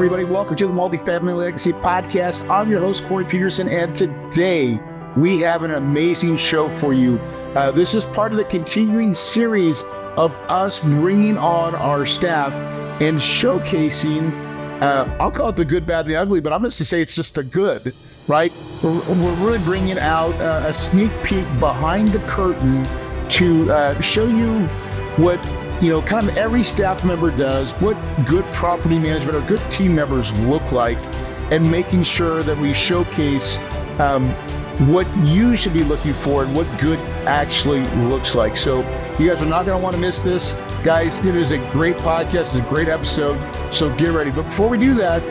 everybody. Welcome to the Multifamily Legacy Podcast. I'm your host, Corey Peterson, and today we have an amazing show for you. This is part of the continuing series of us bringing on our staff and showcasing, I'll call it the good, bad, and the ugly, but I'm going to say it's just the good, right? We're really bringing out a sneak peek behind the curtain to show you what kind of every staff member does, what good property management or good team members look like, and making sure that we showcase what you should be looking for and what good actually looks like. So you guys are not going to want to miss this. Guys, it is a great podcast. It's a great episode. So get ready. But before we do that,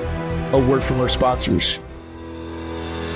a word from our sponsors.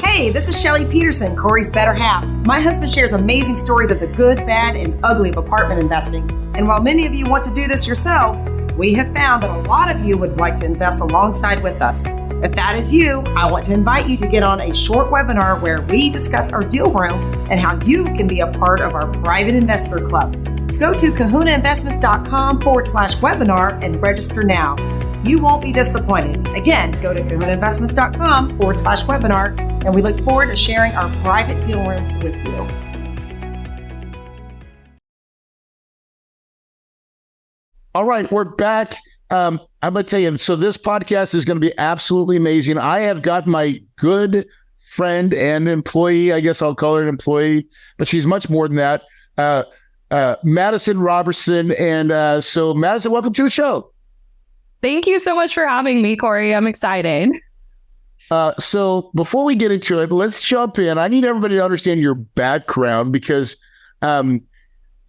Hey, this is Shelly Peterson, Corey's better half. My husband shares amazing stories of the good, bad, and ugly of apartment investing. And while many of you want to do this yourselves, we have found that a lot of you would like to invest alongside with us. If that is you, I want to invite you to get on a short webinar where we discuss our deal room and how you can be a part of our private investor club. Go to kahunainvestments.com/webinar and register now. You won't be disappointed. Again, go to kahunainvestments.com/webinar, and we look forward to sharing our private deal room with you. All right, we're back. I'm going to tell you, so this podcast is going to be absolutely amazing. I have got my good friend and employee, I guess I'll call her an employee, but she's much more than that, Madison Roberson. And so Madison, welcome to the show. Thank you so much for having me, Corey. I'm excited. So before we get into it, let's jump in. I need everybody to understand your background because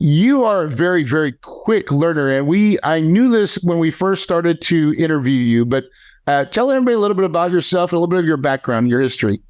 you are a very, very quick learner. And I knew this when we first started to interview you, but tell everybody a little bit about yourself, a little bit of your background, your history.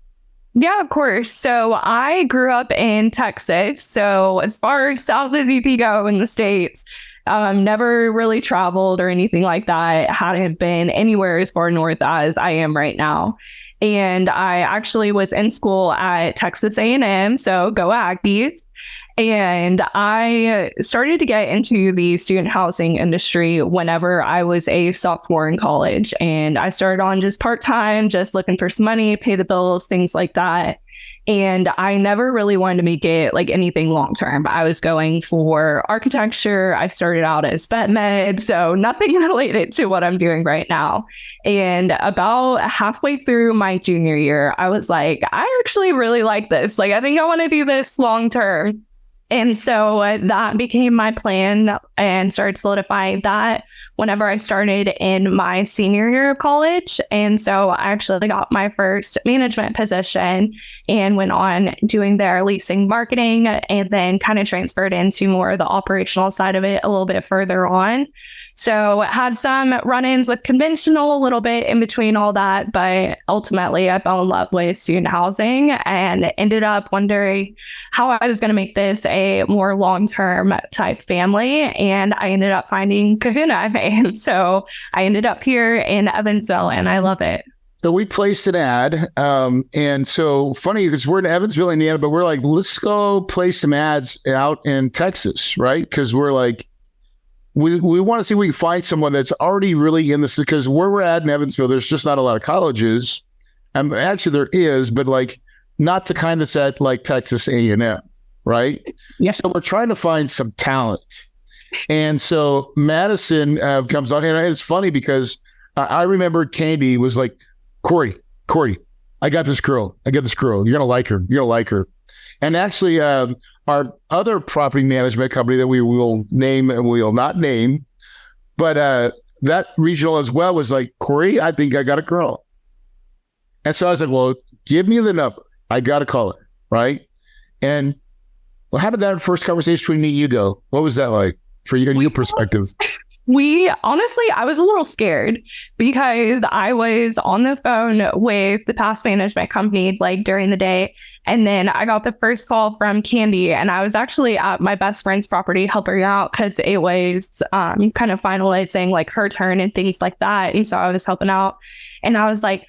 Yeah, of course. So I grew up in Texas. So as far as south as you can go in the States, never really traveled or anything like that. Hadn't been anywhere as far north as I am right now. And I actually was in school at Texas A&M. So go Aggies. And I started to get into the student housing industry whenever I was a sophomore in college. And I started on just part-time, just looking for some money, pay the bills, things like that. And I never really wanted to make it like anything long-term. I was going for architecture. I started out as vet med, so nothing related to what I'm doing right now. And about halfway through my junior year, I was like, I actually really like this. Like, I think I want to do this long-term. And so that became my plan and started solidifying that whenever I started in my senior year of college. And so I actually got my first management position and went on doing their leasing marketing and then kind of transferred into more of the operational side of it a little bit further on. So had some run-ins with conventional a little bit in between all that, but ultimately I fell in love with student housing and ended up wondering how I was going to make this a more long-term type family. And I ended up finding Kahuna. And so I ended up here in Evansville and I love it. So we placed an ad. And so funny because we're in Evansville, Indiana, but we're like, let's go place some ads out in Texas, right? Because we're like, we want to see if we can find someone that's already really in this, because where we're at in Evansville, there's just not a lot of colleges. Actually, there is, but like not the kind that's at like Texas A&M, right? Yeah. So we're trying to find some talent. And so Madison comes on here. And it's funny because I remember Candy was like, Corey, I got this girl. You're going to like her. You're going to like her. And actually, our other property management company that we will name and we will not name, but that regional as well was like, Corey, I think I got a girl. And so I said, well, give me the number. I got to call her, right? And well, how did that first conversation between me and you go? What was that like for you and your perspective? I was a little scared because I was on the phone with the past management company like during the day. And then I got the first call from Candy and I was actually at my best friend's property helping her out because it was kind of finalizing like her turn and things like that. And so I was helping out and I was like,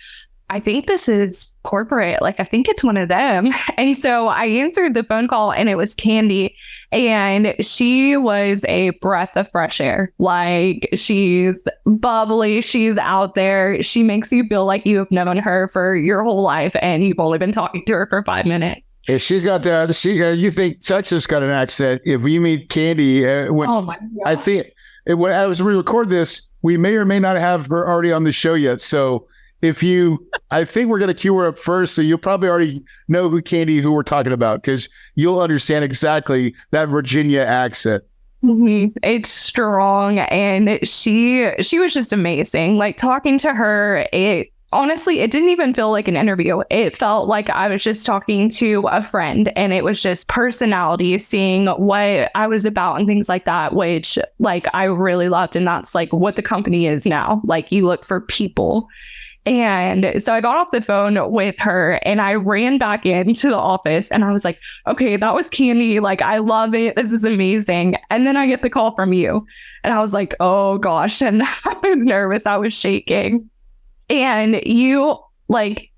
I think this is corporate. Like, I think it's one of them. And so I answered the phone call and it was Candy. And she was a breath of fresh air. Like, she's bubbly. She's out there. She makes you feel like you have known her for your whole life and you've only been talking to her for 5 minutes. If she's got that, you think Texas got an accent. If you meet Candy, Oh my God. I think when as we record this, we may or may not have her already on the show yet. So I think we're going to cue her up first. So you'll probably already know who we're talking about, because you'll understand exactly that Virginia accent. Mm-hmm. It's strong. And she was just amazing. Like, talking to her, honestly, it didn't even feel like an interview. It felt like I was just talking to a friend, and it was just personality, seeing what I was about and things like that, which like I really loved. And that's like what the company is now. Like, you look for people. And so I got off the phone with her and I ran back into the office and I was like, okay, that was Candy. Like, I love it. This is amazing. And then I get the call from you and I was like, oh gosh. And I was nervous. I was shaking. And you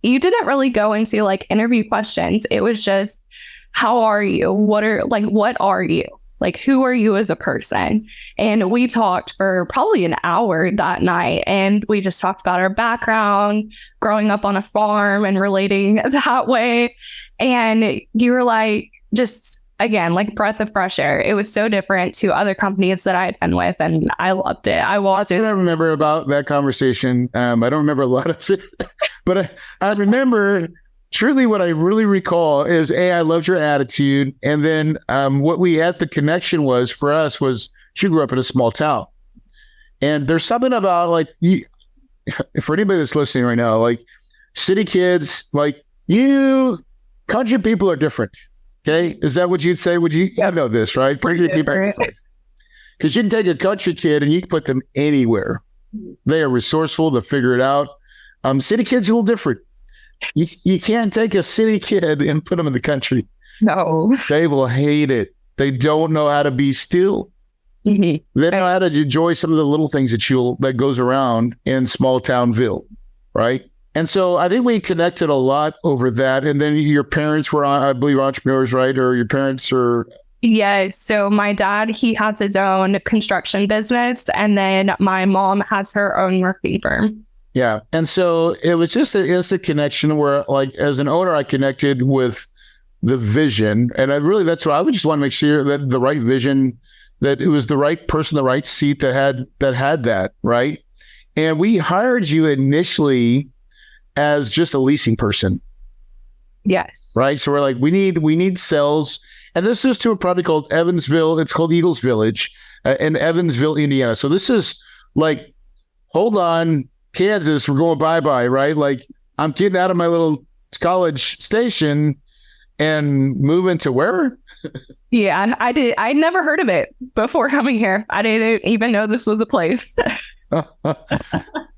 didn't really go into like interview questions. It was just, how are you? What are you? Like, who are you as a person? And we talked for probably an hour that night. And we just talked about our background, growing up on a farm and relating that way. And you were like, just, again, like breath of fresh air. It was so different to other companies that I had been with. And I loved it. I walked in. I remember about that conversation. I don't remember a lot of it, but I remember truly what I really recall is, I loved your attitude. And then what we had, the connection was for us was she grew up in a small town. And there's something about like, for anybody that's listening right now, like city kids, like country people are different. Okay. Is that what you'd say? You know this, right? Country people are different. Because you can take a country kid and you can put them anywhere. They are resourceful. They'll figure it out. City kids are a little different. You can't take a city kid and put them in the country. No. They will hate it. They don't know how to be still. Mm-hmm. They don't know how to enjoy some of the little things that goes around in small townville, right? And so I think we connected a lot over that. And then your parents were, I believe, entrepreneurs, right? Or your parents are... Yeah. So my dad, he has his own construction business. And then my mom has her own marketing firm. Yeah. And so it was just an instant connection where, like, as an owner, I connected with the vision. And that's what I would just want to make sure that the right vision, that it was the right person, the right seat that had that, right? And we hired you initially as just a leasing person. Yes. Right. So we're like, we need sales. And this is to a property called Evansville. It's called Eagles Village in Evansville, Indiana. So this is like, hold on, Kansas, we're going bye-bye, right? Like, I'm getting out of my little college station and moving to where? Yeah, I did. I never heard of it before coming here. I didn't even know this was a place.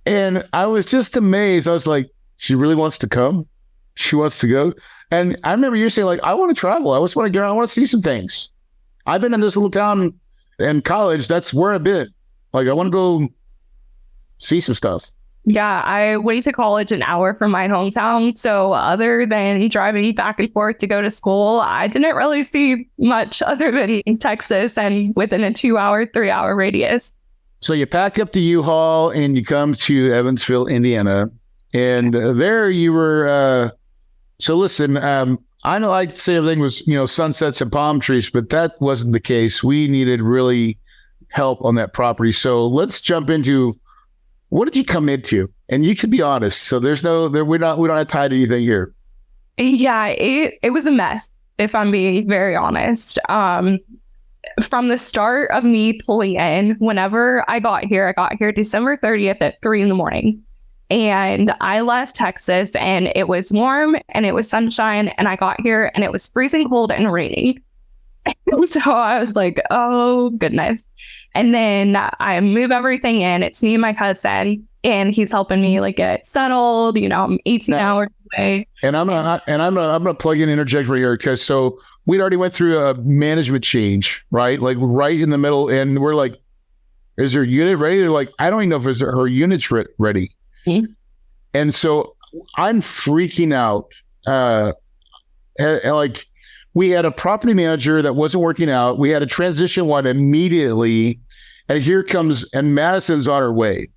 And I was just amazed. I was like, she really wants to come? She wants to go? And I remember you saying, like, I want to travel. I just want to get around. I want to see some things. I've been in this little town in college. That's where I've been. Like, I want to go see some stuff. Yeah, I went to college an hour from my hometown. So other than driving back and forth to go to school, I didn't really see much other than Texas and within a 2-hour, 3-hour radius. So you pack up the U-Haul and you come to Evansville, Indiana. And there you were. So listen, I don't like to say everything was, sunsets and palm trees, but that wasn't the case. We needed really help on that property. So let's jump into, what did you come into? And you can be honest. So we don't have tied anything here. Yeah, it was a mess, if I'm being very honest. From the start of me pulling in, whenever I got here December 30th at 3 a.m. And I left Texas and it was warm and it was sunshine, and I got here and it was freezing cold and raining. So I was like, oh goodness. And then I move everything in. It's me and my cousin, and he's helping me like get settled. I'm 18 hours away. And I'm gonna plug in and interject right here, because so we'd already went through a management change, right? Like right in the middle, and we're like, is her unit ready? They're like, I don't even know if her unit's ready. Mm-hmm. And so I'm freaking out. Like, we had a property manager that wasn't working out. We had to transition one immediately. And here comes, and Madison's on her way.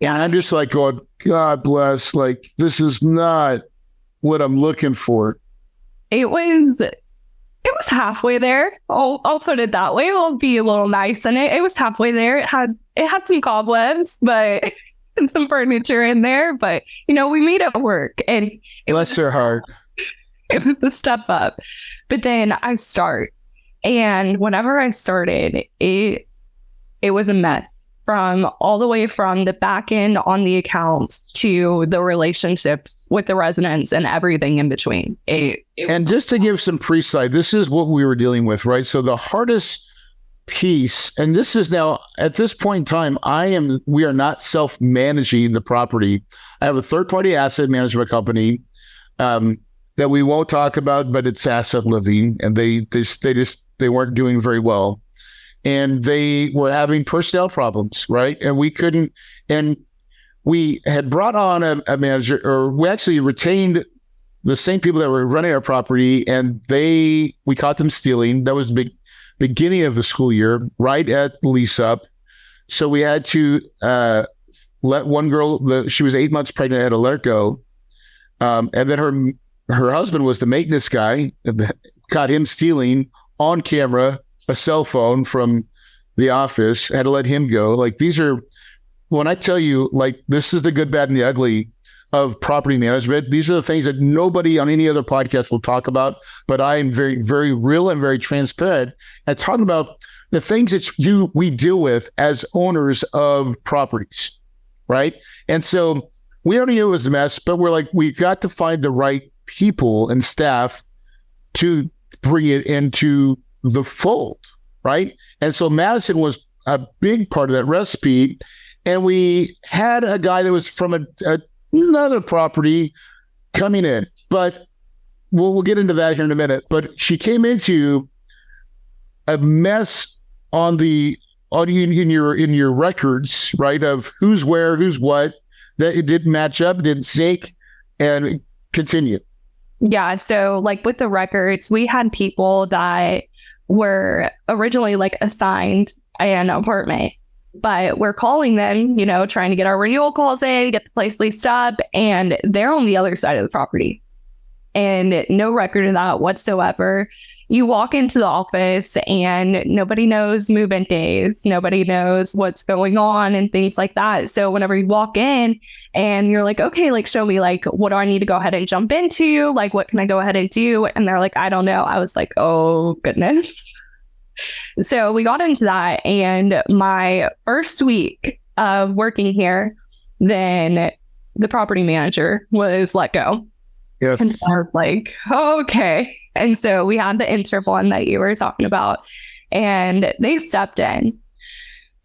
And I'm just like going, God bless, like, this is not what I'm looking for. It was halfway there. I'll put it that way. I'll be a little nice in it. It was halfway there. It had some cobwebs, but and some furniture in there. But we made it work. And bless her heart. It was a step up. But then I start, and whenever I started, it was a mess. From all the way from the back end on the accounts to the relationships with the residents and everything in between. And just to give some pre-side, this is what we were dealing with, right? So the hardest piece, and this is now at this point in time, we are not self-managing the property. I have a third-party asset management company that we won't talk about, but it's asset living, and they weren't doing very well. And they were having personnel problems, right? And we couldn't, and we had brought on a manager, or we actually retained the same people that were running our property, and we caught them stealing. That was the beginning of the school year, right at lease up. So we had to let one girl, she was 8 months pregnant, I had to let her go. And then her husband was the maintenance guy, and caught him stealing on camera a cell phone from the office, had to let him go. Like, these are, when I tell you, like, this is the good, bad, and the ugly of property management. These are the things that nobody on any other podcast will talk about, but I am very, very real and very transparent and talking about the things that we deal with as owners of properties, right? And so we already knew it was a mess, but we're like, we got to find the right people and staff to bring it into the fold, right? And so Madison was a big part of that recipe. And we had a guy that was from another property coming in, but we'll get into that here in a minute. But she came into a mess in your records, right? Of who's where, who's what, that it didn't match up, didn't sync, and continue. Yeah. So like with the records, we had people that were originally like assigned an apartment, but we're calling them, trying to get our renewal calls in, get the place leased up, and they're on the other side of the property. And no record of that whatsoever. You walk into the office and nobody knows move-in days. Nobody knows what's going on and things like that. So whenever you walk in and you're like, okay, like, show me, like, what do I need to go ahead and jump into? Like, what can I go ahead and do? And they're like, I don't know. I was like, oh, goodness. So we got into that. And my first week of working here, then the property manager was let go. Yes. And so I was like, okay. And so we had the intern one that you were talking about, and they stepped in.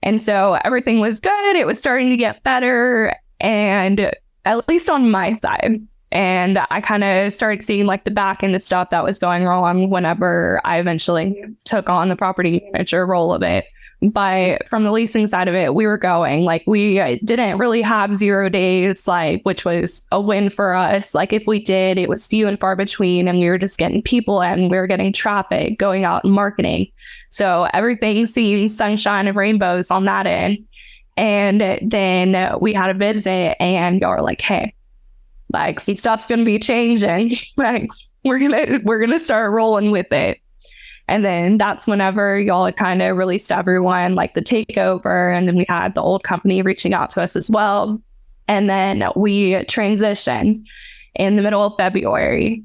And so everything was good. It was starting to get better, and at least on my side. And I kind of started seeing like the back end of stuff that was going wrong whenever I eventually took on the property manager role of it. But from the leasing side of it, we were going, like, we didn't really have 0 days, like, which was a win for us. Like, if we did, it was few and far between, and we were just getting people and we were getting traffic, going out and marketing. So everything seemed sunshine and rainbows on that end. And then we had a visit, and y'all were like, hey, like, some stuff's going to be changing. Like, we're going to start rolling with it. And then that's whenever y'all had kind of released everyone, like the takeover. And then we had the old company reaching out to us as well. And then we transitioned in the middle of February.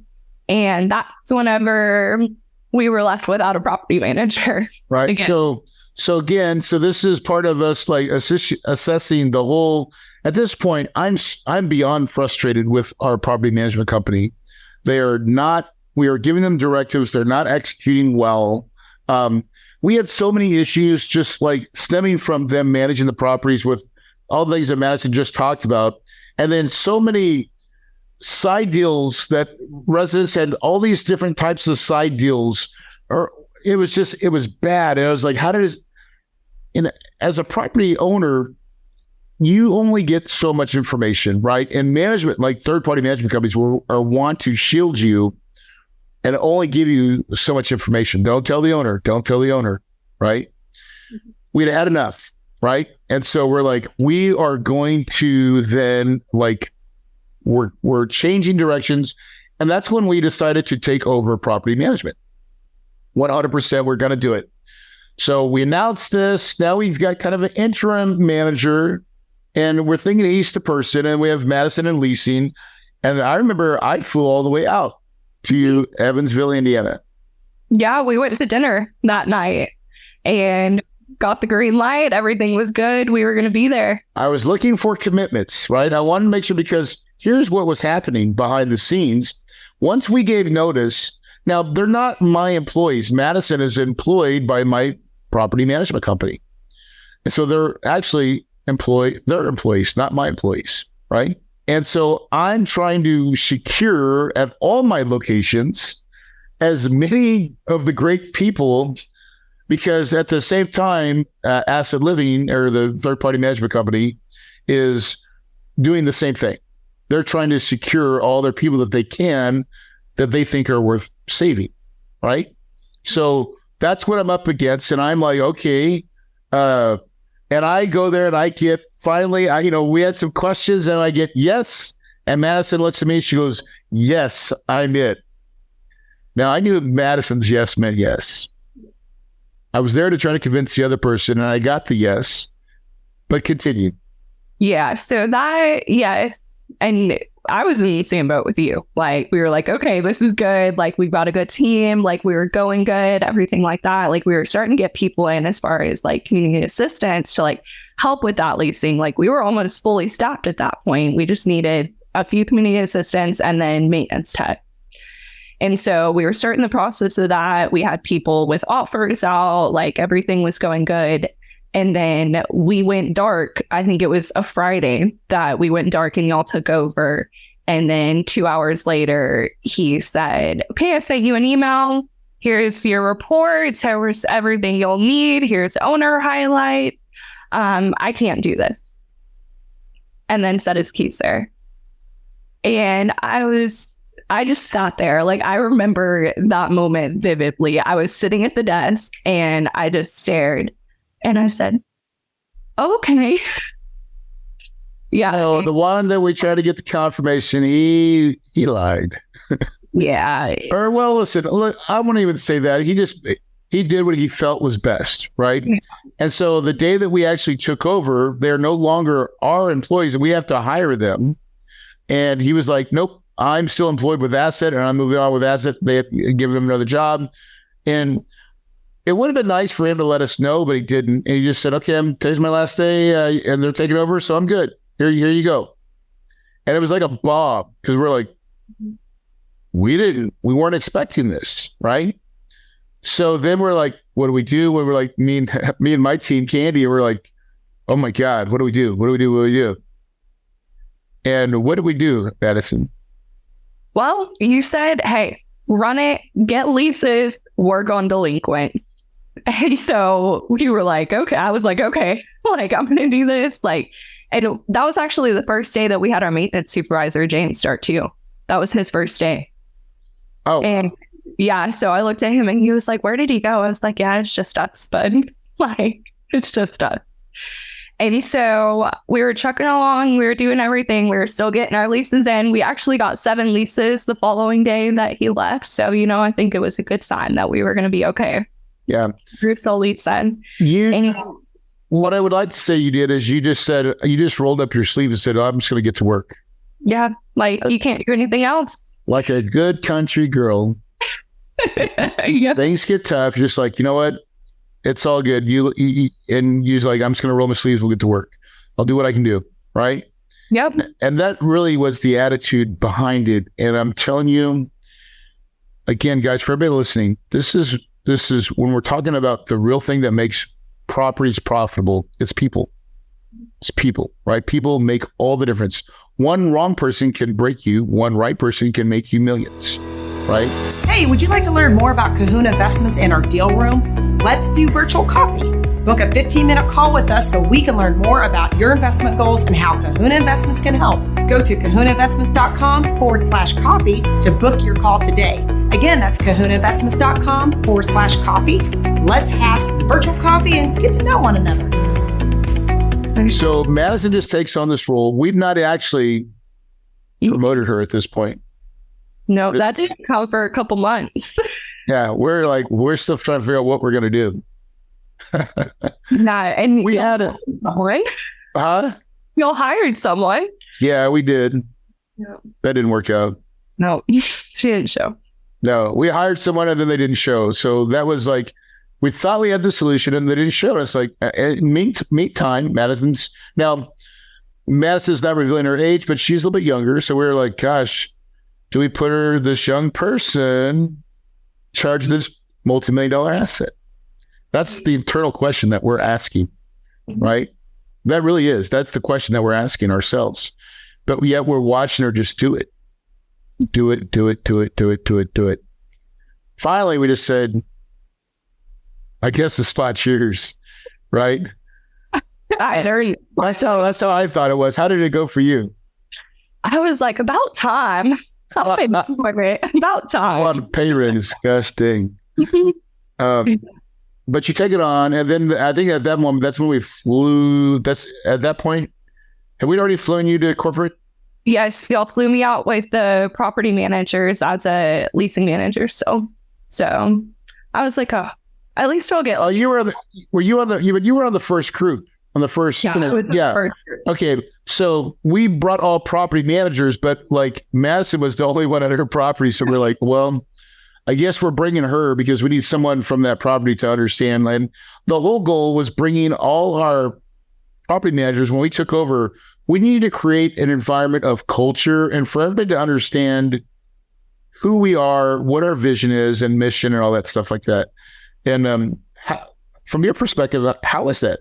And that's whenever we were left without a property manager. Right. Again. So this is part of us, like, assessing the whole. At this point, I'm beyond frustrated with our property management company. We are giving them directives. They're not executing well. We had so many issues just like stemming from them managing the properties with all the things that Madison just talked about. And then so many side deals that residents had, all these different types of side deals. It was bad. And I was like, as a property owner, you only get so much information, right? And management, like third-party management companies will want to shield you and only give you so much information. Don't tell the owner, right? We'd had enough, right? And so we're like, we are going to then like, we're changing directions. And that's when we decided to take over property management. 100%, we're going to do it. So we announced this. Now we've got kind of an interim manager, and we're thinking he's the person, and we have Madison and leasing. And I remember I flew all the way out to Evansville, Indiana. Yeah, we went to dinner that night and got the green light. Everything was good. We were going to be there. I was looking for commitments, right? I wanted to make sure, because here's what was happening behind the scenes. Once we gave notice, now they're not my employees. Madison is employed by my property management company. And so they're actually they're employees, not my employees, right? And so I'm trying to secure at all my locations as many of the great people, because at the same time, Asset Living, or the third-party management company, is doing the same thing. They're trying to secure all their people that they can, that they think are worth saving, right? So that's what I'm up against. And I'm like, okay. And I go there and I get finally, we had some questions and I get yes. And Madison looks at me, she goes, yes, I'm it. Now I knew Madison's yes meant yes. I was there to try to convince the other person, and I got the yes, but continue. Yeah. So that, yes. And I was in the same boat with you. Like, we were like, okay, this is good. Like, we've got a good team. Like, we were going good, everything like that. Like, we were starting to get people in as far as like community assistants to like help with that leasing. Like, we were almost fully staffed at that point. We just needed a few community assistants and then maintenance tech. And so we were starting the process of that. We had people with offers out, like everything was going good. And then we went dark. I think it was a Friday that we went dark and y'all took over. And then 2 hours later, he said, okay, I sent you an email. Here's your reports. Here's everything you'll need. Here's owner highlights. I can't do this. And then set his keys there. And I just sat there. Like, I remember that moment vividly. I was sitting at the desk and I just stared. And I said, okay. Yeah. So the one that we tried to get the confirmation, he lied. Yeah. Or, well, listen, look, I won't even say that. He did what he felt was best, right? Yeah. And so the day that we actually took over, they're no longer our employees, and we have to hire them. And he was like, nope, I'm still employed with Asset, and I'm moving on with Asset. They have given him another job. And it would have been nice for him to let us know, but he didn't. And he just said, okay, today's my last day, and they're taking over, so I'm good. Here you go. And it was like a bomb, because we're like, we weren't expecting this, right? So then we're like, what do we do? When we're like, me and my team, Candy, and we're like, oh my God, what do we do? What do we do? And what did we do, Madison? Well, you said, hey, run it, get leases, work on delinquents. And so we were like, okay, I was like, okay, like, I'm going to do this. Like, and that was actually the first day that we had our maintenance supervisor, James, start too. That was his first day. Oh. And yeah, so I looked at him and he was like, where did he go? I was like, yeah, it's just us, bud. Like, it's just us. And so we were trucking along, we were doing everything, we were still getting our leases in. We actually got 7 leases the following day that he left. So, I think it was a good sign that we were going to be okay. Yeah. Ruthville leads in. What I would like to say you did is you just rolled up your sleeve and said, oh, I'm just going to get to work. Yeah. Like, you can't do anything else. Like a good country girl. Yeah. Things get tough. You're just like, you know what? It's all good. You're like, I'm just going to roll my sleeves. We'll get to work. I'll do what I can do. Right. Yep. And that really was the attitude behind it. And I'm telling you, again, guys, for everybody listening, this is when we're talking about the real thing that makes properties profitable. It's people. It's people, right? People make all the difference. One wrong person can break you. One right person can make you millions, right? Hey, would you like to learn more about Kahuna Investments and our deal room? Let's do virtual coffee. Book a 15-minute call with us so we can learn more about your investment goals and how Kahuna Investments can help. Go to kahunainvestments.com/coffee to book your call today. Again, that's kahunainvestments.com/coffee. Let's have some virtual coffee and get to know one another. So Madison just takes on this role. We've not actually promoted her at this point. No, that didn't come for a couple months. Yeah, we're still trying to figure out what we're going to do. And we had someone. Huh? Y'all hired someone. Yeah, we did. No. That didn't work out. No, she didn't show. No, we hired someone and then they didn't show. So that was like, we thought we had the solution and they didn't show us. Like, meet time. Madison's not revealing her age, but she's a little bit younger. So we were like, gosh, do we put her, this young person, charge this multi-million-dollar asset? That's the internal question that we're asking, right? That really is. That's the question that we're asking ourselves. But yet we're watching her just do it. Do it. Finally, we just said, I guess the spot's yours, right? That's how I thought it was. How did it go for you? I was like, about time. About time. A lot of pay raise. Gosh dang. But you take it on, and then I think at that moment, that's when we flew. That's at that point. Have we already flown you to corporate? Yes, y'all flew me out with the property managers as a leasing manager. So I was like, at least I'll get. Oh, you were on the first crew on the first. Yeah. First okay, so we brought all property managers, but like Madison was the only one at her property, so we're like, well, I guess we're bringing her because we need someone from that property to understand. And the whole goal was bringing all our property managers. When we took over, we needed to create an environment of culture and for everybody to understand who we are, what our vision is and mission and all that stuff like that. And from your perspective, how is that?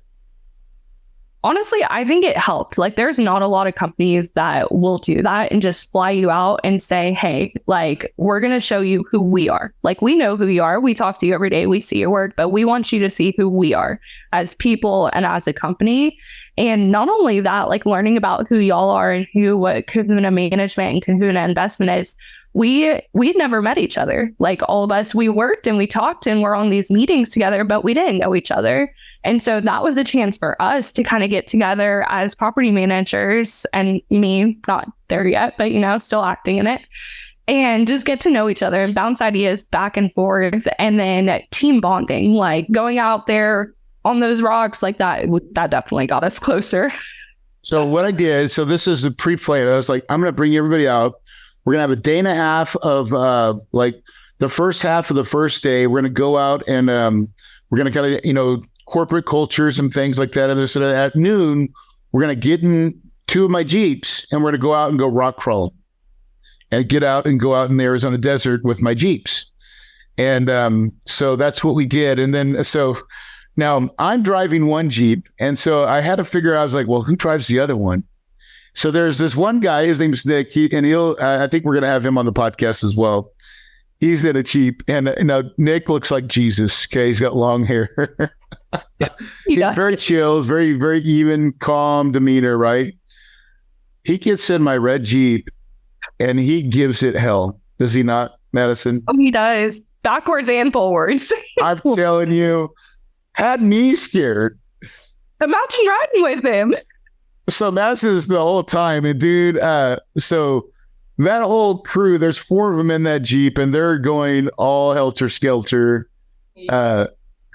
Honestly, I think it helped. Like, there's not a lot of companies that will do that and just fly you out and say, hey, like, we're going to show you who we are. Like, we know who you are. We talk to you every day. We see your work, but we want you to see who we are as people and as a company. And not only that, like learning about who y'all are and what Kahuna Management and Kahuna Investment is. We'd never met each other. Like, all of us, we worked and we talked and we're on these meetings together, but we didn't know each other. And so that was a chance for us to kind of get together as property managers, and me, not there yet, but, still acting in it, and just get to know each other and bounce ideas back and forth. And then team bonding, like going out there on those rocks like that definitely got us closer. So what I did, so this is a pre-plan. I was like, I'm going to bring everybody out. We're going to have a day and a half of like the first half of the first day. We're going to go out and we're going to kind of, corporate cultures and things like that. And so at noon, we're going to get in two of my Jeeps and we're going to go out and go rock crawling and get out and go out in the Arizona desert with my Jeeps. And so that's what we did. And then, so now I'm driving one Jeep. And so I had to figure out, I was like, well, who drives the other one? So there's this one guy, his name's Nick. I think we're going to have him on the podcast as well. He's in a Jeep, and Nick looks like Jesus. Okay, he's got long hair. He's very chill, very, very even, calm demeanor, right? He gets in my red Jeep, and he gives it hell. Does he not, Madison? Oh, he does. Backwards and forwards. I'm telling you, had me scared. Imagine riding with him. So Madison is the whole time, and dude, so that whole crew, there's 4 of them in that Jeep, and they're going all helter-skelter,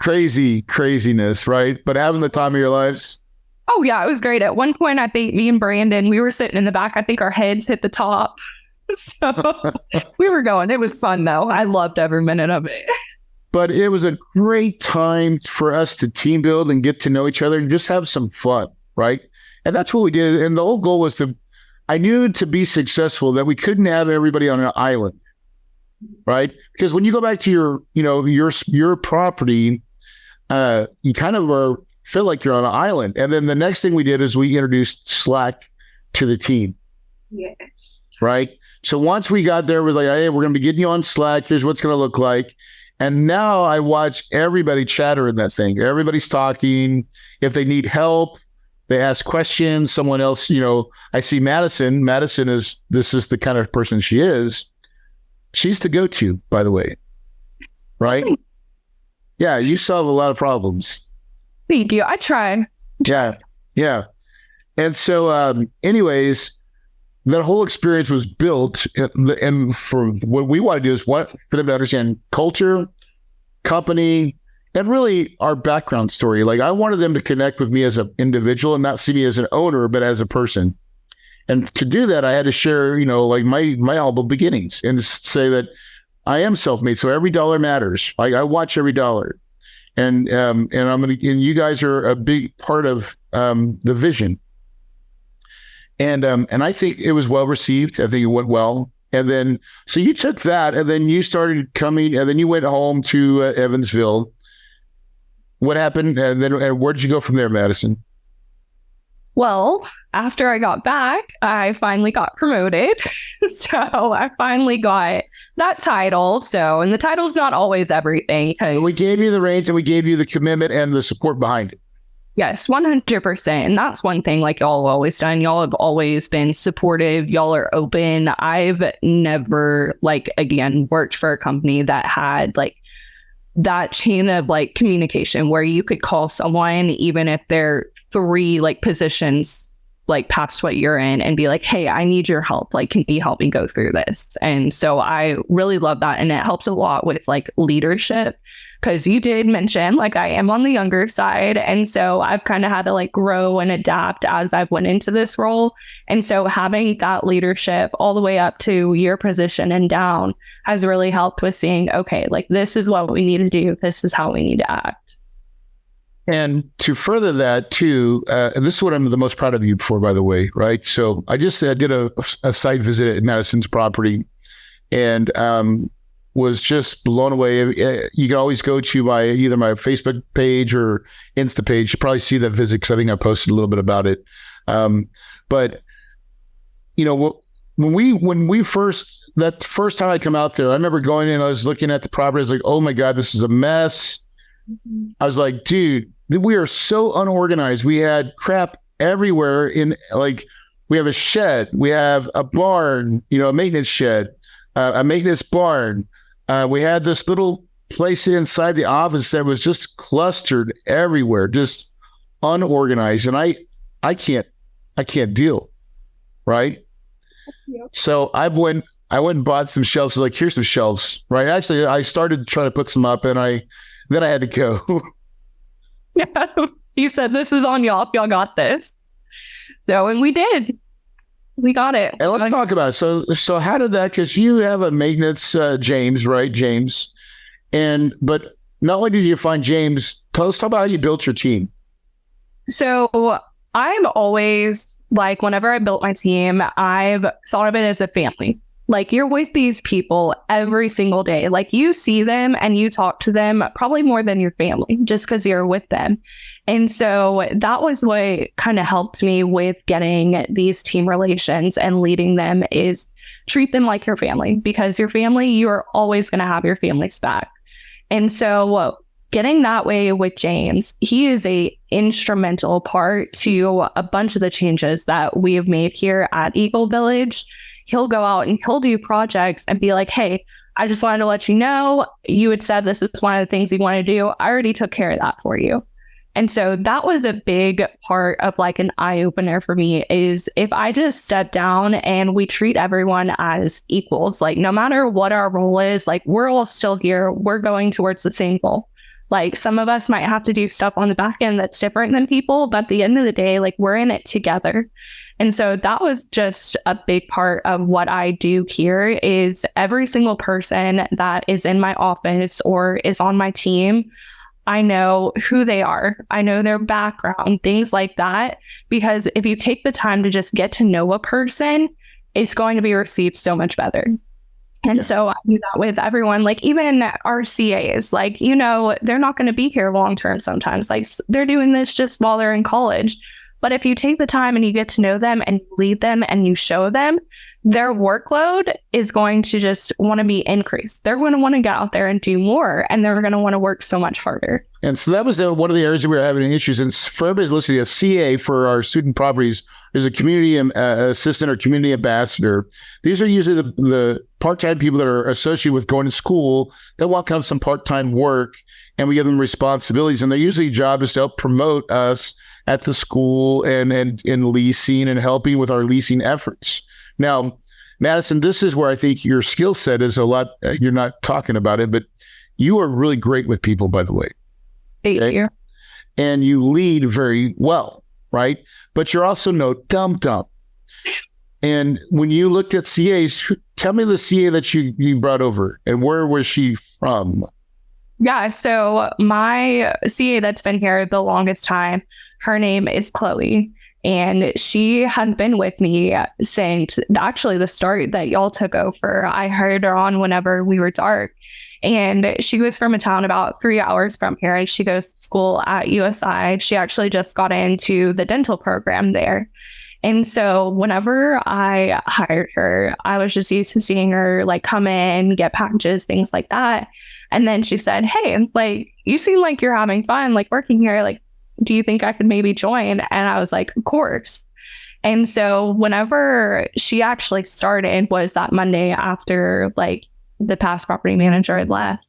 craziness, right? But having the time of your lives. Oh, yeah, it was great. At one point, I think me and Brandon, we were sitting in the back. I think our heads hit the top. So we were going. It was fun, though. I loved every minute of it. But it was a great time for us to team build and get to know each other and just have some fun, right? And that's what we did. And the whole goal was I knew to be successful that we couldn't have everybody on an island, right? Because when you go back to your property, you kind of feel like you're on an island. And then the next thing we did is we introduced Slack to the team. Yes. Right? So once we got there, we're like, hey, we're going to be getting you on Slack. Here's what's going to look like. And now I watch everybody chatter in that thing. Everybody's talking. If they need help, they ask questions. Someone else, I see Madison. This is the kind of person she is. She's the go-to, by the way. Right? Yeah, you solve a lot of problems. Thank you. I try. Yeah. And so, anyways, that whole experience was built, and for what we want to do is for them to understand culture, company, and really our background story. Like, I wanted them to connect with me as an individual and not see me as an owner, but as a person. And to do that, I had to share, like my humble beginnings and say that I am self-made. So every dollar matters. Like, I watch every dollar, and and you guys are a big part of the vision. And I think it was well received. I think it went well. And then, so you took that, and then you started coming, and then you went home to Evansville. What happened? And then, where did you go from there, Madison? Well, after I got back, I finally got promoted. So I finally got that title. And the title's not always everything. We gave you the reins, and we gave you the commitment and the support behind it. Yes, 100%. And that's one thing like y'all have always done. Y'all have always been supportive. Y'all are open. I've never, worked for a company that had that chain of communication where you could call someone, even if they're 3 positions past what you're in, and be like, hey, I need your help. Can you help me go through this? And so I really love that. And it helps a lot with leadership. Because you did mention, I am on the younger side. And so I've kind of had to grow and adapt as I've went into this role. And so having that leadership all the way up to your position and down has really helped with seeing, okay, this is what we need to do. This is how we need to act. And to further that too, and this is what I'm the most proud of you for, by the way, right? So I just did a site visit at Madison's property, and was just blown away. You can always go to either my Facebook page or Insta page. You probably see that visit because I think I posted a little bit about it. But when we first time I come out there, I remember going in. I was looking at the property. I was like, "Oh my God, this is a mess." Mm-hmm. I was like, "Dude, we are so unorganized. We had crap everywhere. We have a shed, we have a barn, a maintenance shed, a maintenance barn." We had this little place inside the office that was just clustered everywhere, just unorganized. And I can't deal. Right. Yep. So I went and bought some shelves. So here's some shelves. Right. Actually, I started trying to put some up, and then I had to go. Yeah. You said, this is on y'all. Y'all got this. So, and we did. We got it. And let's talk about it. So how did that, because you have a maintenance, James, right? James. But not only did you find James, let's talk about how you built your team. So I'm always whenever I built my team, I've thought of it as a family. You're with these people every single day. You see them and you talk to them probably more than your family, just because you're with them. And so that was what kind of helped me with getting these team relations and leading them, is treat them like your family, because your family, you are always going to have your family's back. And so getting that way with James, he is a instrumental part to a bunch of the changes that we have made here at Eagle Village. He'll go out and he'll do projects and be like, hey, I just wanted to let you know, you had said this is one of the things you want to do. I already took care of that for you. And so that was a big part of an eye opener for me, is if I just step down and we treat everyone as equals, no matter what our role is, we're all still here. We're going towards the same goal. Some of us might have to do stuff on the back end that's different than people, but at the end of the day, we're in it together. And so that was just a big part of what I do here, is every single person that is in my office or is on my team, I know who they are. I know their background, things like that. Because if you take the time to just get to know a person, it's going to be received so much better. And so I do that with everyone, even our CAs, they're not going to be here long term sometimes. They're doing this just while they're in college. But if you take the time and you get to know them and lead them and you show them, their workload is going to just want to be increased. They're going to want to get out there and do more, and they're going to want to work so much harder. And so that was one of the areas that we were having issues. And for everybody's listening, a CA for our student properties is a community assistant or community ambassador. These are usually the part-time people that are associated with going to school that want to have some part-time work, and we give them responsibilities. And their usually job is to help promote us at the school and in leasing and helping with our leasing efforts. Now, Madison, this is where I think your skill set is a lot. You're not talking about it, but you are really great with people, by the way. Thank you. And you lead very well, right? But you're also no dum-dum. And when you looked at CAs, tell me the CA that you brought over, and where was she from? Yeah, so my CA that's been here the longest time, her name is Chloe. And she has been with me since actually the start that y'all took over. I hired her on whenever we were dark. And she was from a town about 3 hours from here. And she goes to school at USI. She actually just got into the dental program there. And so whenever I hired her, I was just used to seeing her like come in, get packages, things like that. And then she said, hey, like, you seem like you're having fun, like working here. Like, do you think I could maybe join? And I was like, of course. And so whenever she actually started was that Monday after like the past property manager had left.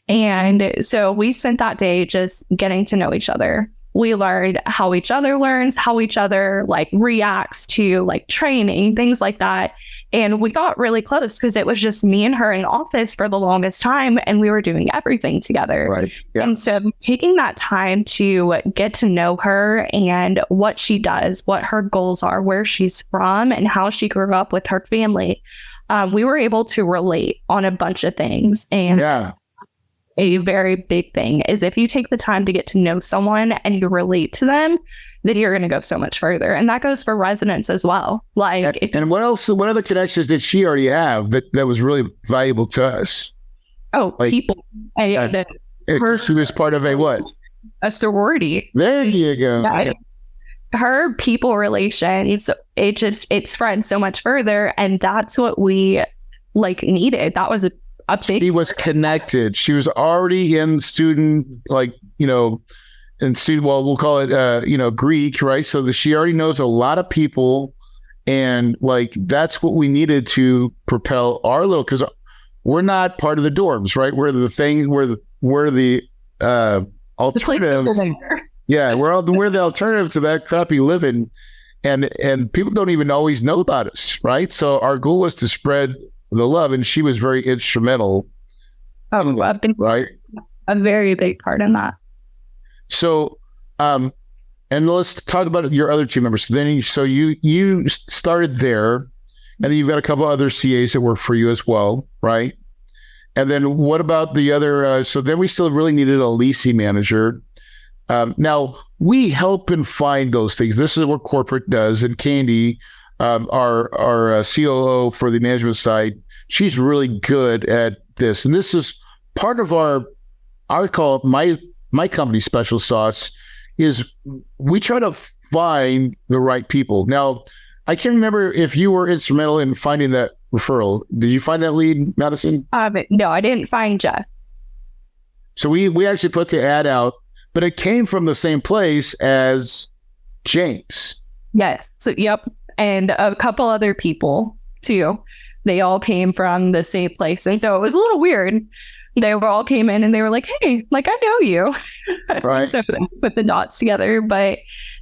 And so we spent that day just getting to know each other. We learned how each other learns, how each other like reacts to like training, things like that. And we got really close because it was just me and her in office for the longest time, and we were doing everything together. Right. Yeah. And so taking that time to get to know her and what she does, what her goals are, where she's from, and how she grew up with her family, we were able to relate on a bunch of things. And yeah. A very big thing is if you take the time to get to know someone and you relate to them, then you're going to go so much further. And that goes for residents as well. Like, and what else? What other connections did she already have that was really valuable to us? Oh, like, people. And she was part of a what? A sorority. There you go. Yeah, her people relations, it spread so much further, and that's what we like needed. That was a big. She was connected. She was already in student, like, in student, well, we'll call it, Greek, right? So that she already knows a lot of people, and like, that's what we needed to propel our little, because we're not part of the dorms, right? We're the thing, we're the alternative. Yeah, we're the alternative to that crappy living, and people don't even always know about us, right? So our goal was to spread the love, and she was very instrumental. Oh, I've been right, a very big part in that. So, and let's talk about your other team members. So you started there, and then you've got a couple other CAs that work for you as well, right? And then what about the other? So then we still really needed a leasing manager. Now we help and find those things. This is what corporate does, and Candy, our COO for the management side, she's really good at this. And this is part of I call it my company special sauce, is we try to find the right people. Now, I can't remember if you were instrumental in finding that referral. Did you find that lead, Madison? No, I didn't find Jess. So we actually put the ad out, but it came from the same place as James. Yes. So, yep. And a couple other people too. They all came from the same place. And so it was a little weird. They all came in and they were like, hey, like, I know you. Right. So they put the dots together. But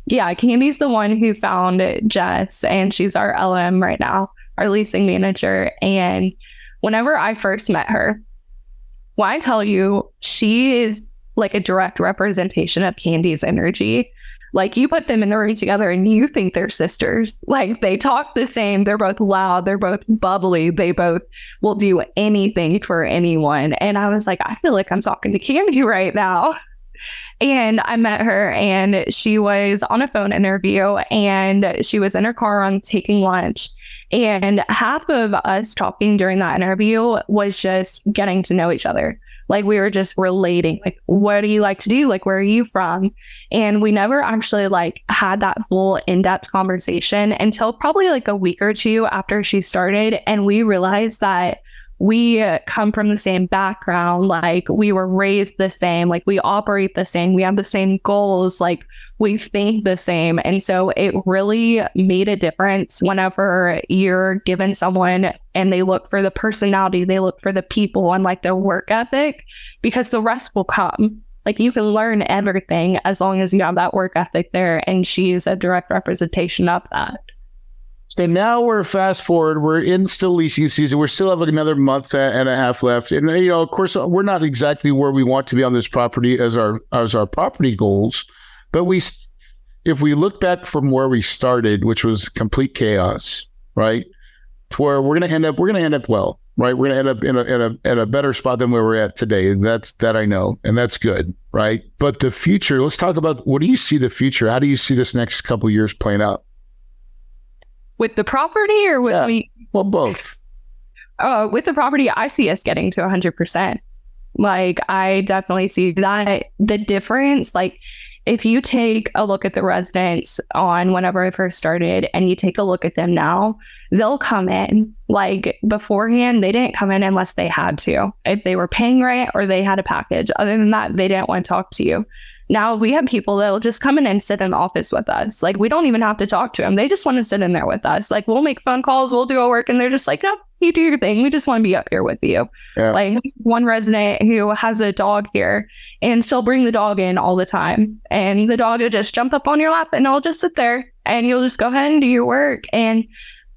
yeah, Candy's the one who found Jess, and she's our LM right now, our leasing manager. And whenever I first met her, when I tell you, she is like a direct representation of Candy's energy. Like, you put them in the room together and you think they're sisters. Like, they talk the same. They're both loud. They're both bubbly. They both will do anything for anyone. And I was like, I feel like I'm talking to Candy right now. And I met her, and she was on a phone interview, and she was in her car on taking lunch. And half of us talking during that interview was just getting to know each other. Like we were just relating, like, what do you like to do? Like, where are you from? And we never actually like had that full in-depth conversation until probably like a week or two after she started. And we realized that we come from the same background, like we were raised the same, like we operate the same, we have the same goals, like we think the same. And so it really made a difference whenever you're given someone and they look for the personality, they look for the people and like their work ethic, because the rest will come. Like you can learn everything as long as you have that work ethic there. And she's a direct representation of that. So now we're fast forward. We're in still leasing season. We still have another month and a half left. And, you know, of course, we're not exactly where we want to be on this property as our property goals. But if we look back from where we started, which was complete chaos, right, to where we're going to end up well, right? We're going to end up in a better spot than where we're at today. That I know, and that's good, right? But the future, let's talk about, what do you see the future? How do you see this next couple of years playing out? With the property or with me? Well, both. With the property, I see us getting to 100%. Like, I definitely see that. The difference, like, if you take a look at the residents on whenever I first started and you take a look at them now, they'll come in. Like, beforehand, they didn't come in unless they had to. If they were paying rent or they had a package. Other than that, they didn't want to talk to you. Now we have people that will just come in and sit in the office with us. Like, we don't even have to talk to them. They just want to sit in there with us. Like, we'll make phone calls, we'll do our work, and they're just like, no, you do your thing. We just want to be up here with you. Yeah. Like, one resident who has a dog here, and she'll bring the dog in all the time. And the dog will just jump up on your lap and it'll just sit there and you'll just go ahead and do your work. And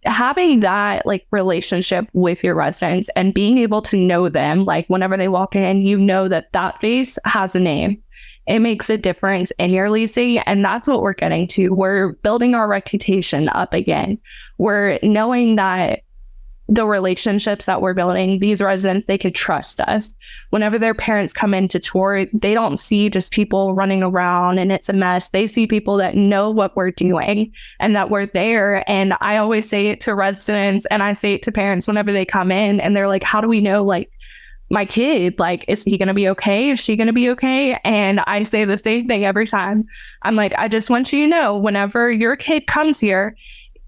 having that like relationship with your residents and being able to know them, like whenever they walk in, you know that face has a name. It makes a difference in your leasing. And that's what we're getting to. We're building our reputation up again. We're knowing that the relationships that we're building, these residents, they could trust us. Whenever their parents come in to tour, they don't see just people running around and it's a mess. They see people that know what we're doing and that we're there. And I always say it to residents and I say it to parents whenever they come in and they're like, how do we know, like, my kid, like, is he going to be okay? Is she going to be okay? And I say the same thing every time. I'm like, I just want you to know, whenever your kid comes here,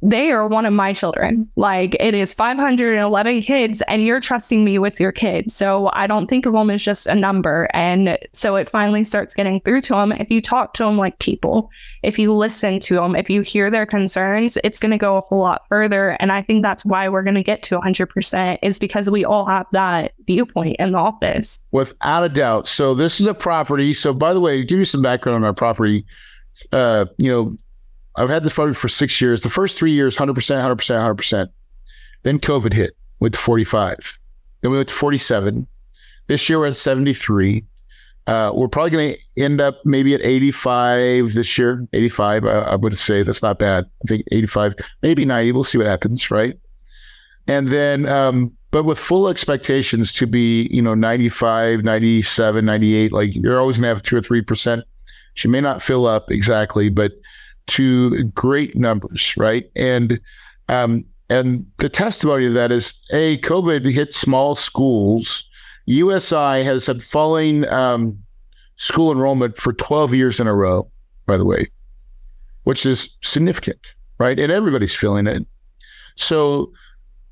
they are one of my children. Like, it is 511 kids and you're trusting me with your kid. So I don't think of them as just a number. And so it finally starts getting through to them. If you talk to them like people, if you listen to them, if you hear their concerns, it's going to go a whole lot further. And I think that's why we're going to get to 100% is because we all have that viewpoint in the office. Without a doubt. So this is a property. So by the way, to give you some background on our property, I've had this property for 6 years. The first 3 years, 100%, 100%, 100%. Then COVID hit, went to 45. Then we went to 47. This year we're at 73. We're probably going to end up maybe at 85 this year. 85, I would say that's not bad. I think 85, maybe 90. We'll see what happens, right? And then, but with full expectations to be, 95, 97, 98, like you're always going to have 2 or 3%. She may not fill up exactly, but to great numbers, right? And the testimony of that is, COVID hit small schools. USI has had falling school enrollment for 12 years in a row, by the way, which is significant, right? And everybody's feeling it. So,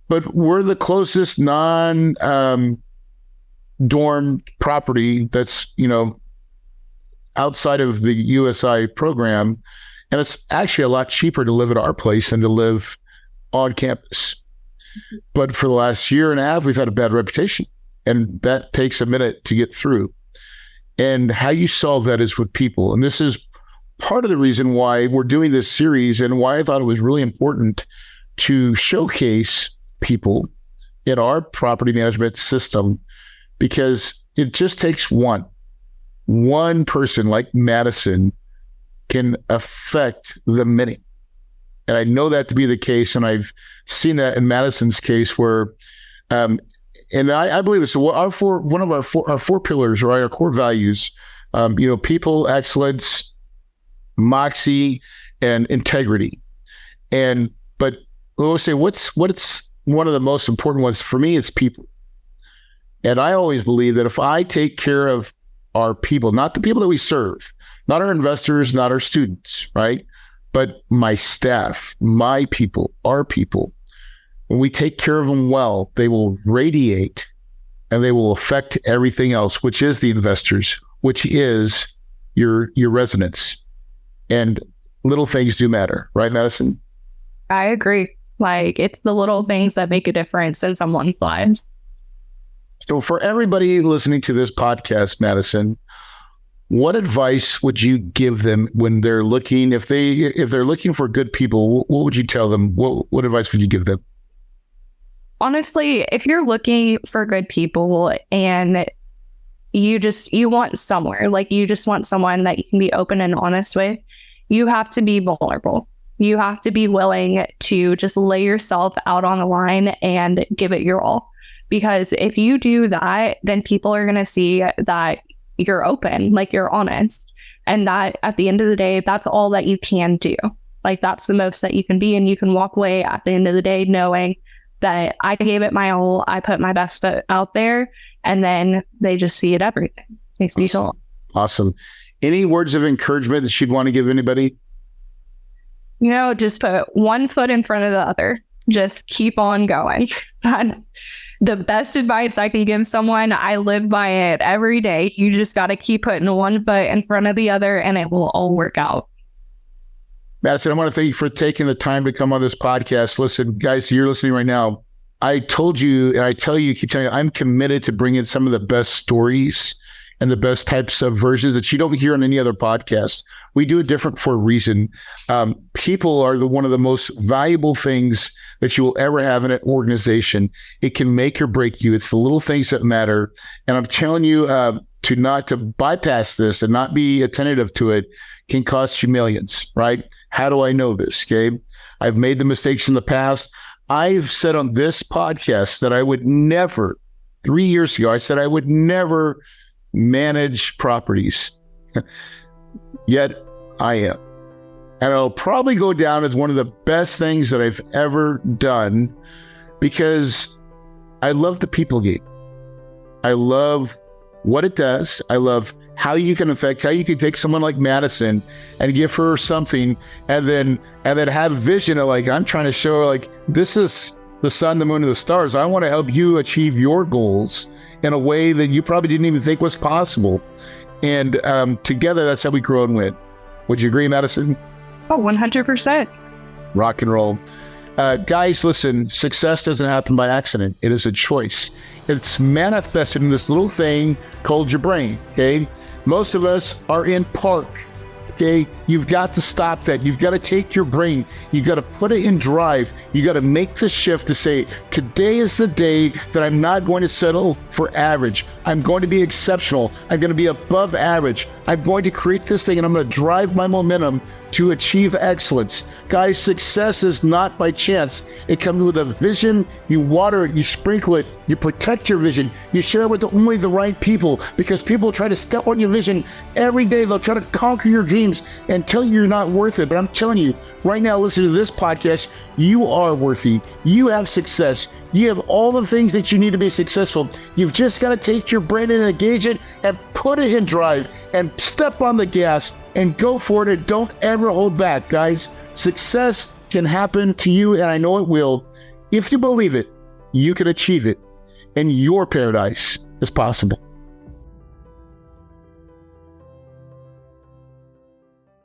but we're the closest non-dorm property that's, outside of the USI program. And it's actually a lot cheaper to live at our place than to live on campus. But for the last year and a half, we've had a bad reputation. And that takes a minute to get through. And how you solve that is with people. And this is part of the reason why we're doing this series and why I thought it was really important to showcase people in our property management system, because it just takes one person like Madison can affect the many. And I know that to be the case. And I've seen that in Madison's case where, and I believe this. So one of our four pillars, right? Our core values, people, excellence, moxie, and integrity. But I will say what's one of the most important ones for me, it's people. And I always believe that if I take care of our people, not the people that we serve, not our investors, not our students, right? But my staff, my people, our people, when we take care of them well, they will radiate and they will affect everything else, which is the investors, which is your residents. And little things do matter, right, Madison? I agree. Like, it's the little things that make a difference in someone's lives. So for everybody listening to this podcast, Madison, what advice would you give them when they're looking, if they're looking for good people, what would you tell them? What advice would you give them? Honestly, if you're looking for good people and you want somewhere, like you just want someone that you can be open and honest with, you have to be vulnerable. You have to be willing to just lay yourself out on the line and give it your all. Because if you do that, then people are going to see that you're open, like you're honest. And that at the end of the day, that's all that you can do. Like, that's the most that you can be. And you can walk away at the end of the day knowing that I gave it my all. I put my best foot out there. And then they just see it everything. Makes me feel awesome. Any words of encouragement that you'd want to give anybody? Just put one foot in front of the other. Just keep on going. That's the best advice I can give someone. I live by it every day. You just got to keep putting one foot in front of the other and it will all work out. Madison, I want to thank you for taking the time to come on this podcast. Listen, guys, you're listening right now. I told you, and I tell you, keep telling you, I'm committed to bringing some of the best stories and the best types of versions that you don't hear on any other podcast. We do it different for a reason. People are one of the most valuable things that you will ever have in an organization. It can make or break you. It's the little things that matter. And I'm telling you, to bypass this and not be attentive to it can cost you millions, right? How do I know this, Gabe? I've made the mistakes in the past. I've said on this podcast that I would never, 3 years ago, I said I would never manage properties. Yet I am. And it'll probably go down as one of the best things that I've ever done because I love the people game. I love what it does. I love how you can take someone like Madison and give her something and then have vision of, like, I'm trying to show her, like, this is the sun, the moon, and the stars. I want to help you achieve your goals in a way that you probably didn't even think was possible. And together, that's how we grow and win. Would you agree, Madison? Oh, 100%. Rock and roll. Guys, listen, success doesn't happen by accident. It is a choice. It's manifested in this little thing called your brain, okay? Most of us are in park, okay? You've got to stop that. You've got to take your brain. You've got to put it in drive. You got to make the shift to say, today is the day that I'm not going to settle for average. I'm going to be exceptional. I'm going to be above average. I'm going to create this thing and I'm going to drive my momentum to achieve excellence. Guys, success is not by chance. It comes with a vision. You water it, you sprinkle it, you protect your vision. You share it with only the right people because people try to step on your vision every day. They'll try to conquer your dreams and tell you you're not worth it. But I'm telling you, right now, listen to this podcast. You are worthy. You have success. You have all the things that you need to be successful. You've just got to take your brain and engage it and put it in drive and step on the gas and go for it and don't ever hold back, guys. Success can happen to you, and I know it will. If you believe it, you can achieve it, and your paradise is possible.